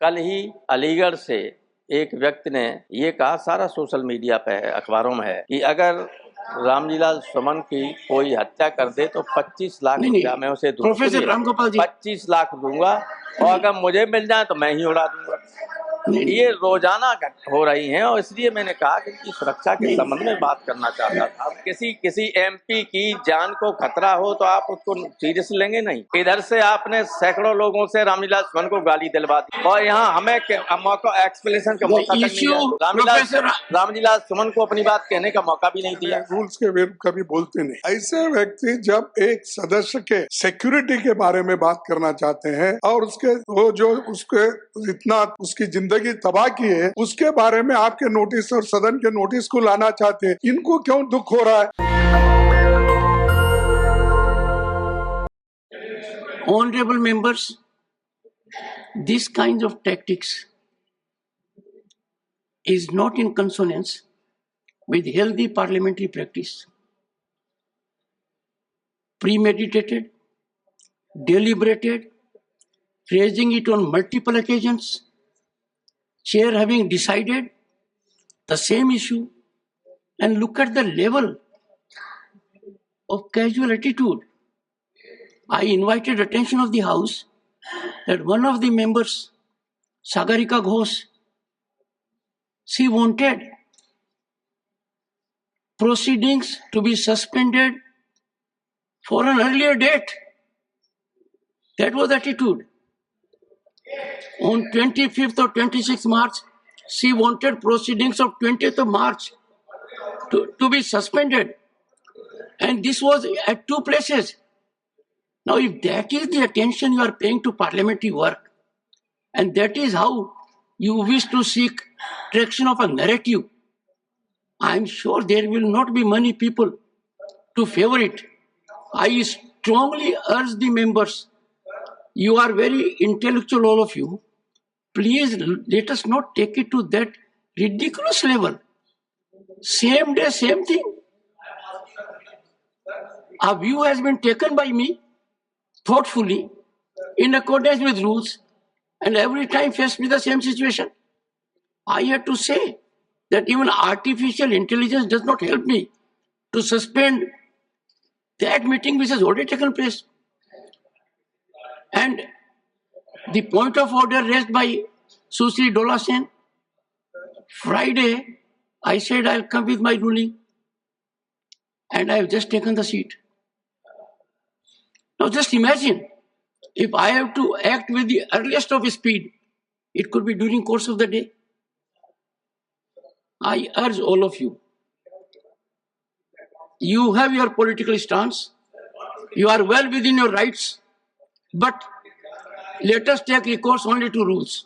कल ही अलीगढ़ से एक व्यक्ति ने ये कहा, सारा सोशल मीडिया पे है, अखबारों में है, कि अगर रामलीला सुमन की कोई हत्या कर दे तो 25 लाख रुपया मैं उसे दूंगा। प्रोफेसर रामगोपाल जी, 25 लाख दूंगा और अगर मुझे मिल जाए तो मैं ही उड़ा दूंगा। ये रोजाना हो रही हैं और इसलिए मैंने कहा कि इनकी सुरक्षा के संबंध में बात करना चाहता था। किसी एमपी की जान को खतरा हो तो आप उसको सीरियस लेंगे नहीं। इधर से आपने सैकड़ों लोगों से रामलीला सुमन को गाली दिलवा दी और यहाँ हमें मौका एक्सप्लेनेशन का मौका तक नहीं दिया। रामलीला सुमन को अपनी बात कहने का मौका भी नहीं दिया। रूल्स के विरुद्ध कभी बोलते नहीं। ऐसे व्यक्ति जब एक सदस्य के सिक्योरिटी के बारे में बात करना चाहते हैं और उसके वो जो उसके इतना उसकी जिंदगी तबाह की है उसके बारे में आपके नोटिस और सदन के नोटिस को लाना चाहते हैं, इनको क्यों दुख हो रहा है? Honorable members, this kind of tactics is not in consonance with healthy parliamentary practice. Premeditated, deliberated, raising it on multiple occasions, chair having decided the same issue, and look at the level of casual attitude. I invited attention of the House that one of the members, Sagarika Ghosh, she wanted proceedings to be suspended for an earlier date. That was attitude. On 25th or 26th March, she wanted proceedings of 20th of March to be suspended. And this was at two places. Now, if that is the attention you are paying to parliamentary work, and that is how you wish to seek traction of a narrative, I am sure there will not be many people to favor it. I strongly urge the members, you are very intellectual, all of you. Please let us not take it to that ridiculous level. Same day, same thing. A view has been taken by me thoughtfully, in accordance with rules, and every time faced with the same situation. I had to say that even artificial intelligence does not help me to suspend that meeting which has already taken place. And the point of order raised by Susri Dola Sen, Friday, I said I'll come with my ruling, and I have just taken the seat. Now just imagine, if I have to act with the earliest of speed, it could be during course of the day. I urge all of you, you have your political stance, you are well within your rights, but let us take recourse only to rules.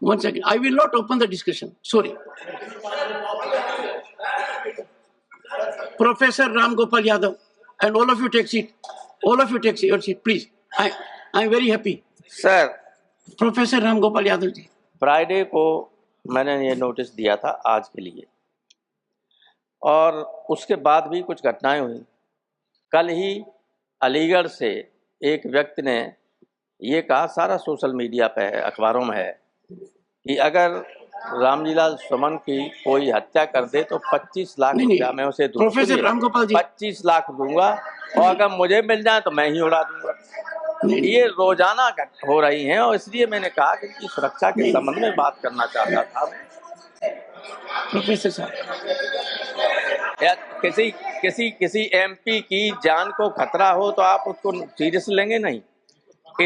One second. I will not open the discussion. Sorry. Professor Ram Gopal Yadav, and all of you take seat. All of you take your seat, please. I am very happy. Sir, professor Ram Gopal Yadav ji, Friday को मैंने ये notice दिया था आज के लिए, और उसके बाद भी कुछ घटनाएं हुई। कल ही अलीगढ़ से एक व्यक्ति ने ये कहा, सारा सोशल मीडिया पे है, अखबारों में है, कि अगर रामलीला सुमन की कोई हत्या कर दे तो 25 लाख रुपया मैं उसे दूंगा। प्रोफेसर राम गोपाल जी, 25 लाख दूंगा और अगर मुझे मिल जाए तो मैं ही उड़ा दूंगा। ये रोजाना हो रही हैं और इसलिए मैंने कहा कि इनकी सुरक्षा के संबंध में बात करना चाहता था। प्रोफेसर साहब, किसी एमपी की जान को खतरा हो तो आप उसको सीरियस लेंगे नहीं।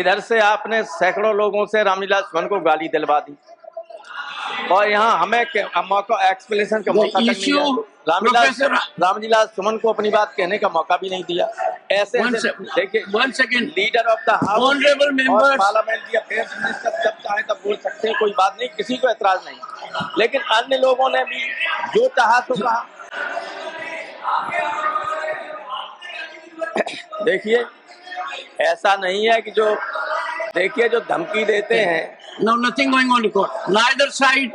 इधर से आपने सैकड़ों लोगों से रामलीला सुमन को गाली दिलवा दी और यहाँ हमें मौका एक्सप्लेनेशन का मौका तक नहीं दिया। रामलीला सुमन को अपनी बात कहने का मौका भी नहीं दिया। ऐसे देखिए, लीडर ऑफ द हाउस और पार्लियामेंट्री अफेयर्स मिनिस्टर जब चाहे तब बोल सकते हैं, कोई बात नहीं, किसी को एतराज नहीं, लेकिन अन्य लोगों ने भी जो चाहा तो कहा। देखिए, ऐसा नहीं है कि जो देखिए जो धमकी देते हैं। No, nothing going on record. Neither side,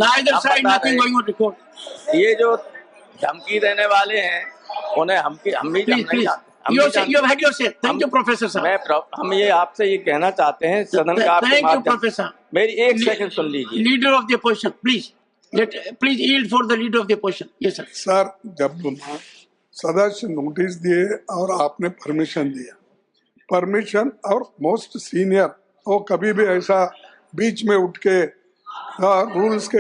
nothing going on record. ये जो धमकी देने वाले हैं उन्हें हम भी नहीं जानते। हम You भी have said, जानते you have had your say. Thank you, Professor sir. हम ये आपसे ये कहना चाहते हैं सदन का आपके Thank you, माध्यम Professor. मेरी एक सेकंड सुन लीजिए। Leader of the opposition, please. Please yield for the leader of the opposition. Yes, sir. Sir, जब सदस्य नोटिस दिए और आपने परमिशन दिया, परमिशन और मोस्ट सीनियर वो कभी भी ऐसा बीच में उठ के रूल्स के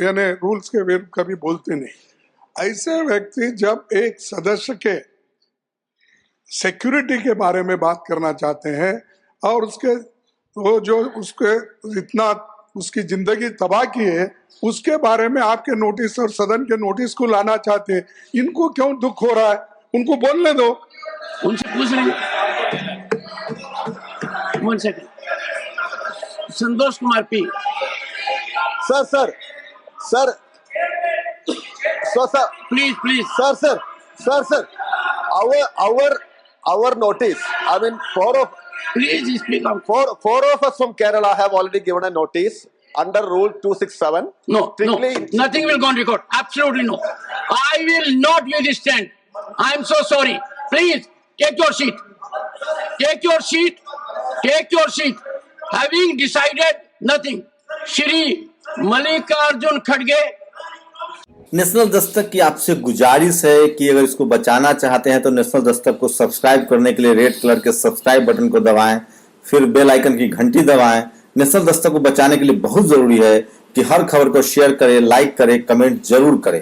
यानी रूल्स के विरुद्ध कभी बोलते नहीं। ऐसे व्यक्ति जब एक सदस्य के सिक्योरिटी के बारे में बात करना चाहते हैं और उसके वो जो उसके इतना उसकी जिंदगी तबाह की है उसके बारे में आपके नोटिस और सदन के नोटिस को लाना चाहते हैं, इनको क्यों दुख हो रहा है? उनको बोलने दो। उनसे पूछ लेंगे। 1 second. Santosh Kumar P. Sir Please. Sir. Our notice. I mean, Please speak out. four of us from Kerala have already given a notice under Rule 267. No, nothing will go on record. Absolutely no. I will not withstand. I am so sorry. Please take your seat. Take your seat. Having decided nothing, Shri Mallikarjun Kharge. National Dastak की आपसे गुजारिश है कि अगर इसको बचाना चाहते हैं तो नेशनल दस्तक को सब्सक्राइब करने के लिए रेड कलर के सब्सक्राइब बटन को दबाएं, फिर बेल आइकन की घंटी दबाएं। नेशनल दस्तक को बचाने के लिए बहुत जरूरी है कि हर खबर को शेयर करें, लाइक करें, कमेंट जरूर करें।